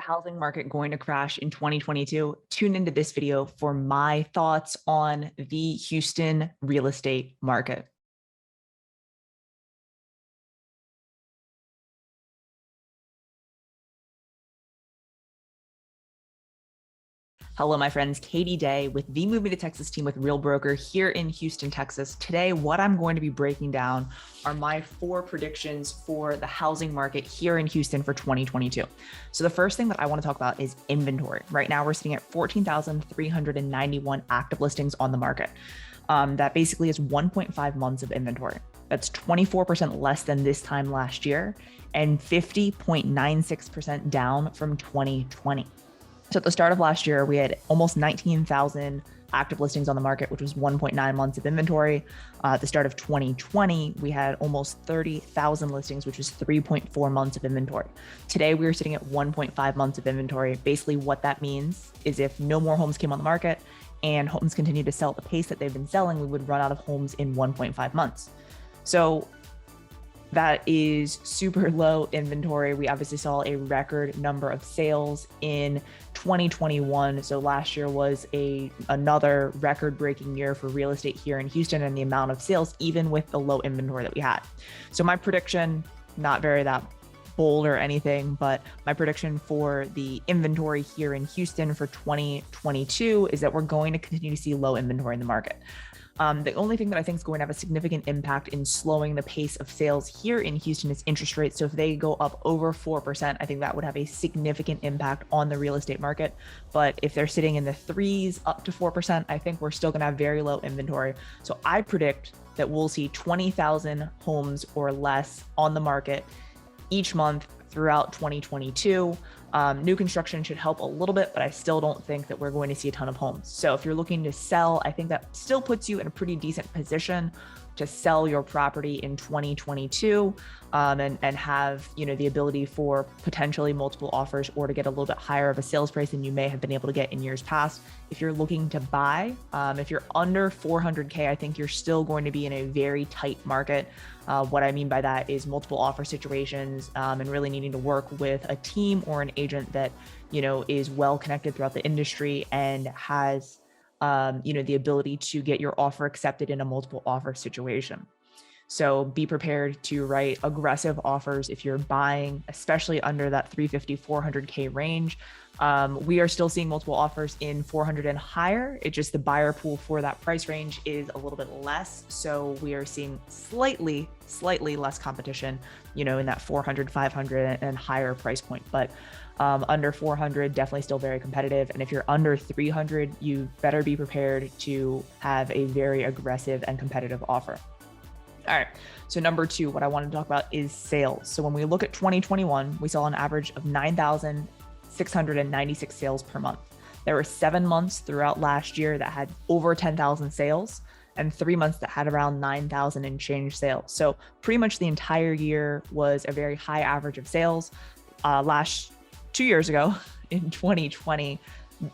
housing market going to crash in 2022? Tune into this video for my thoughts on the Houston real estate market. Hello, my friends. Katie Day with the Moving to Texas team with Real Broker here in Houston, Texas. Today, what I'm going to be breaking down are my 4 predictions for the housing market here in Houston for 2022. So the first thing that I want to talk about is inventory. Right now, we're sitting at 14,391 active listings on the market. That basically is 1.5 months of inventory. That's 24% less than this time last year and 50.96% down from 2020. So at the start of last year, we had almost 19,000 active listings on the market, which was 1.9 months of inventory. At the start of 2020, we had almost 30,000 listings, which was 3.4 months of inventory. Today, we are sitting at 1.5 months of inventory. Basically, what that means is if no more homes came on the market and homes continue to sell at the pace that they've been selling, we would run out of homes in 1.5 months. So that is super low inventory. We obviously saw a record number of sales in 2021. So last year was another record-breaking year for real estate here in Houston and the amount of sales, even with the low inventory that we had. So my prediction, not very that bold or anything, but my prediction for the inventory here in Houston for 2022 is that we're going to continue to see low inventory in the market. The only thing that I think is going to have a significant impact in slowing the pace of sales here in Houston is interest rates. So if they go up over 4%, I think that would have a significant impact on the real estate market. But if they're sitting in the 3s up to 4%, I think we're still going to have very low inventory. So I predict that we'll see 20,000 homes or less on the market each month throughout 2022. New construction should help a little bit, but I still don't think that we're going to see a ton of homes. So if you're looking to sell, I think that still puts you in a pretty decent position to sell your property in 2022 and have, the ability for potentially multiple offers or to get a little bit higher of a sales price than you may have been able to get in years past. If you're looking to buy, if you're under 400K, I think you're still going to be in a very tight market. What I mean by that is multiple offer situations and really needing to work with a team or an agent that, is well connected throughout the industry and has the ability to get your offer accepted in a multiple offer situation. So be prepared to write aggressive offers if you're buying, especially under that 350, 400K range. We are still seeing multiple offers in 400 and higher. It's just the buyer pool for that price range is a little bit less. So we are seeing slightly less competition, in that 400, 500 and higher price point. But under 400, definitely still very competitive. And if you're under 300, you better be prepared to have a very aggressive and competitive offer. All right. So number 2, what I want to talk about is sales. So when we look at 2021, we saw an average of 9,696 sales per month. There were 7 months throughout last year that had over 10,000 sales and 3 months that had around 9,000 and change sales. So pretty much the entire year was a very high average of sales. 2 years ago in 2020,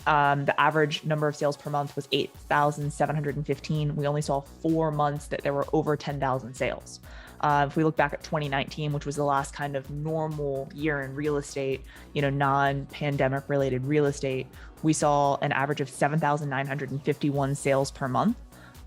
the average number of sales per month was 8,715. We only saw 4 months that there were over 10,000 sales. If we look back at 2019, which was the last kind of normal year in real estate, non-pandemic related real estate, we saw an average of 7,951 sales per month.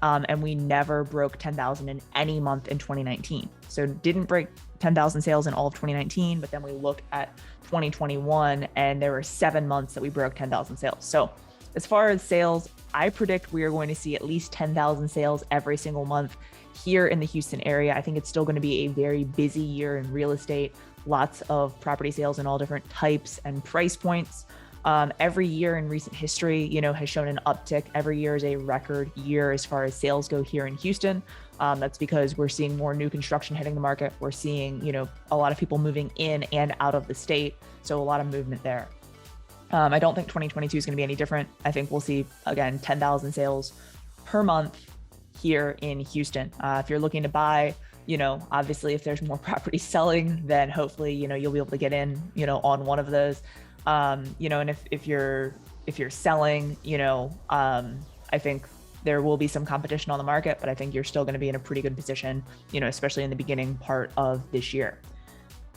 And we never broke 10,000 in any month in 2019. So didn't break 10,000 sales in all of 2019, but then we look at 2021 and there were 7 months that we broke 10,000 sales. So as far as sales, I predict we are going to see at least 10,000 sales every single month here in the Houston area. I think it's still going to be a very busy year in real estate, lots of property sales in all different types and price points. Every year in recent history, has shown an uptick. Every year is a record year as far as sales go here in Houston. That's because we're seeing more new construction hitting the market. We're seeing, a lot of people moving in and out of the state. So a lot of movement there. I don't think 2022 is going to be any different. I think we'll see, again, 10,000 sales per month here in Houston. If you're looking to buy, obviously if there's more properties selling, then hopefully, you'll be able to get in, on one of those. And if you're selling, I think there will be some competition on the market, but I think you're still going to be in a pretty good position, especially in the beginning part of this year.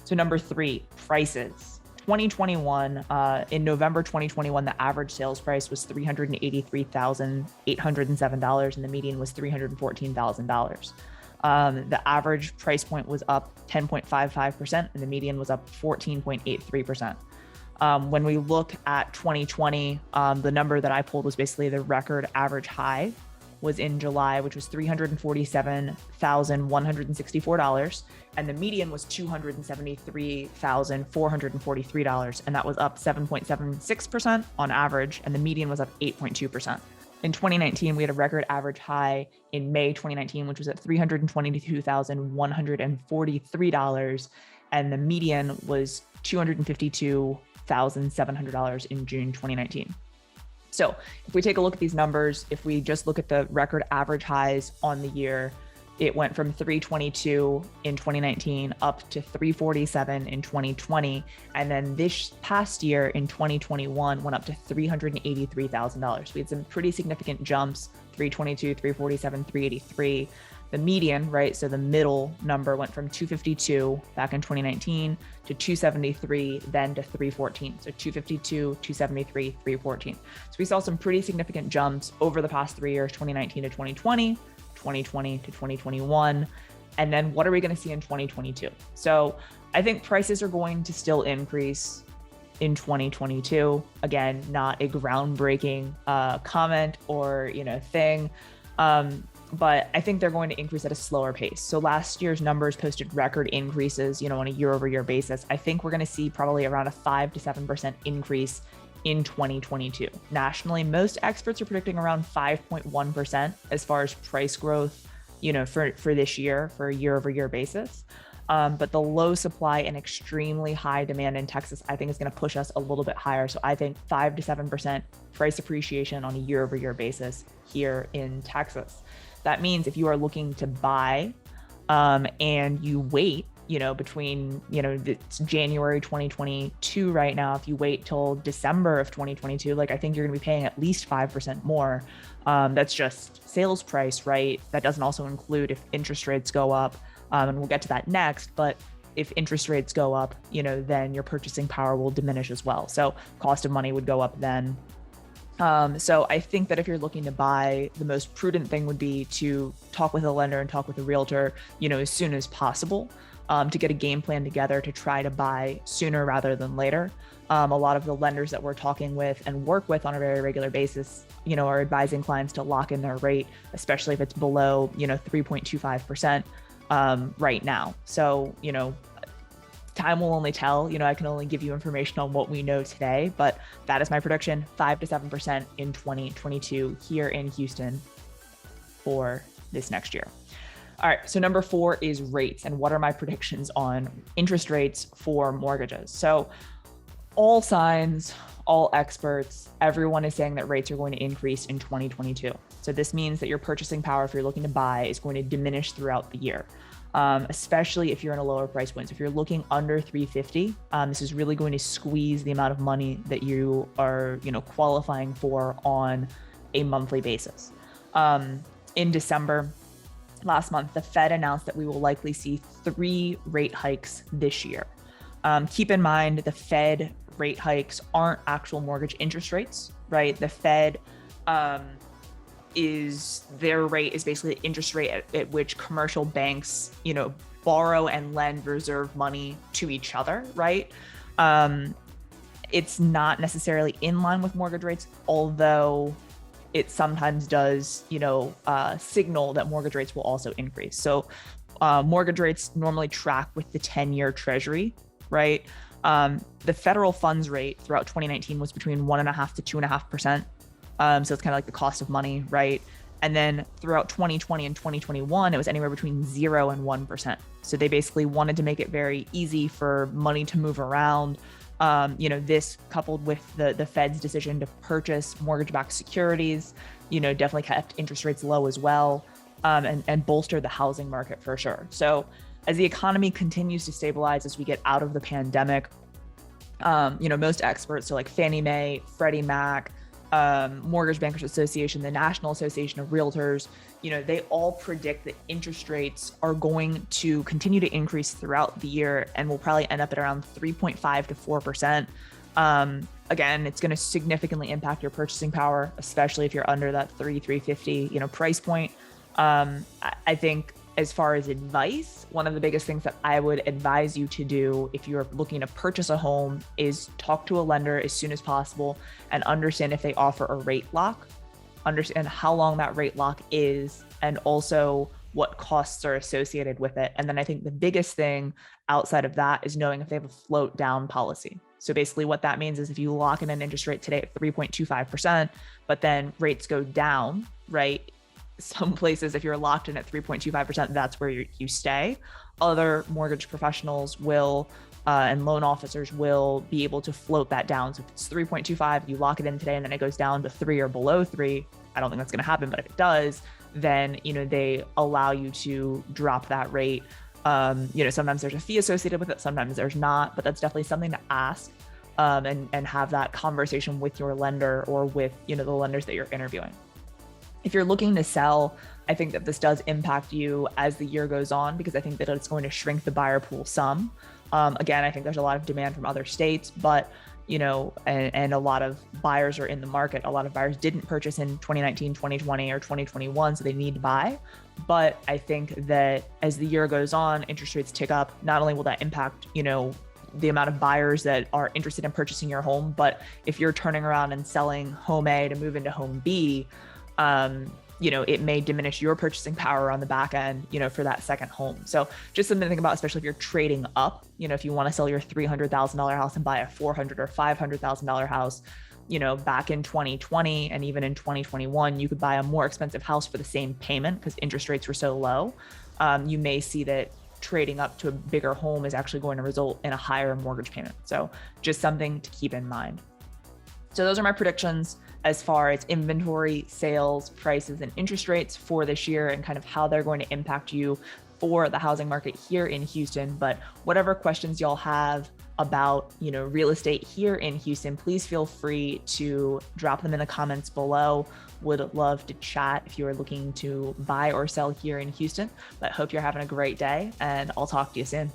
So number 3, prices. 2021, in November 2021, the average sales price was $383,807, and the median was $314,000. The average price point was up 10.55%, and the median was up 14.83%. When we look at 2020, the number that I pulled was basically the record average high was in July, which was $347,164. And the median was $273,443. And that was up 7.76% on average. And the median was up 8.2%. In 2019, we had a record average high in May 2019, which was at $322,143. And the median was $252,700 in June 2019. So if we take a look at these numbers, if we just look at the record average highs on the year, it went from 322 in 2019 up to 347 in 2020. And then this past year in 2021 went up to $383,000. We had some pretty significant jumps, 322, 347, 383. The median, right? So the middle number went from 252 back in 2019 to 273, then to 314. So 252, 273, 314. So we saw some pretty significant jumps over the past 3 years, 2019 to 2020, 2020 to 2021. And then what are we going to see in 2022? So I think prices are going to still increase in 2022. Again, not a groundbreaking comment or, thing. But I think they're going to increase at a slower pace. So last year's numbers posted record increases, on a year over year basis. I think we're going to see probably around a 5 to 7% increase in 2022. Nationally, most experts are predicting around 5.1% as far as price growth, for this year, for a year over year basis. But the low supply and extremely high demand in Texas, I think is going to push us a little bit higher. So I think 5 to 7% price appreciation on a year over year basis here in Texas. That means if you are looking to buy and you wait, between, it's January 2022 right now, if you wait till December of 2022, I think you're going to be paying at least 5% more. That's just sales price, right? That doesn't also include if interest rates go up. And we'll get to that next. But if interest rates go up, then your purchasing power will diminish as well. So cost of money would go up then. So I think that if you're looking to buy, the most prudent thing would be to talk with a lender and talk with a realtor, as soon as possible, to get a game plan together to try to buy sooner rather than later. A lot of the lenders that we're talking with and work with on a very regular basis, are advising clients to lock in their rate, especially if it's below, 3.25%, right now. So, time will only tell. I can only give you information on what we know today, but that is my prediction, 5 to 7% in 2022 here in Houston for this next year. All right, so number 4 is rates, and what are my predictions on interest rates for mortgages? So all signs, all experts, everyone is saying that rates are going to increase in 2022. So this means that your purchasing power, if you're looking to buy, is going to diminish throughout the year. Especially if you're in a lower price point. So if you're looking under 350, this is really going to squeeze the amount of money that you are, qualifying for on a monthly basis. In December, last month, the Fed announced that we will likely see 3 rate hikes this year. Keep in mind, the Fed rate hikes aren't actual mortgage interest rates, right? The Fed, their rate is basically the interest rate at which commercial banks, borrow and lend reserve money to each other, right? It's not necessarily in line with mortgage rates, although it sometimes does, signal that mortgage rates will also increase. So mortgage rates normally track with the 10-year treasury, right? The federal funds rate throughout 2019 was between 1.5% to 2.5%. So it's kind of like the cost of money, right? And then throughout 2020 and 2021, it was anywhere between 0 and 1%. So they basically wanted to make it very easy for money to move around. This coupled with the Fed's decision to purchase mortgage-backed securities, definitely kept interest rates low as well, and bolstered the housing market for sure. So as the economy continues to stabilize as we get out of the pandemic, most experts, so like Fannie Mae, Freddie Mac, Mortgage Bankers Association, the National Association of Realtors, they all predict that interest rates are going to continue to increase throughout the year and will probably end up at around 3.5 to 4%. Again, it's going to significantly impact your purchasing power, especially if you're under that 350, price point. I think as far as advice, one of the biggest things that I would advise you to do if you're looking to purchase a home is talk to a lender as soon as possible and understand if they offer a rate lock, understand how long that rate lock is, and also what costs are associated with it. And then I think the biggest thing outside of that is knowing if they have a float down policy. So basically what that means is if you lock in an interest rate today at 3.25%, but then rates go down, right? Some places, if you're locked in at 3.25%, that's where you stay. Other mortgage professionals will and loan officers will be able to float that down. So if it's 3.25, you lock it in today and then it goes down to 3 or below 3. I don't think that's going to happen, but if it does, then they allow you to drop that rate. Sometimes there's a fee associated with it, sometimes there's not, but that's definitely something to ask and have that conversation with your lender or with the lenders that you're interviewing. If you're looking to sell, I think that this does impact you as the year goes on because I think that it's going to shrink the buyer pool some. Again, I think there's a lot of demand from other states, but and a lot of buyers are in the market. A lot of buyers didn't purchase in 2019, 2020, or 2021, so they need to buy. But I think that as the year goes on, interest rates tick up. Not only will that impact, the amount of buyers that are interested in purchasing your home, but if you're turning around and selling home A to move into home B, it may diminish your purchasing power on the back end, for that second home. So just something to think about, especially if you're trading up, if you want to sell your $300,000 house and buy a $400,000 or $500,000 house, back in 2020 and even in 2021, you could buy a more expensive house for the same payment because interest rates were so low. You may see that trading up to a bigger home is actually going to result in a higher mortgage payment. So just something to keep in mind. So those are my predictions as far as inventory, sales, prices, and interest rates for this year and kind of how they're going to impact you for the housing market here in Houston. But whatever questions y'all have about, real estate here in Houston, please feel free to drop them in the comments below. Would love to chat if you are looking to buy or sell here in Houston. But hope you're having a great day and I'll talk to you soon.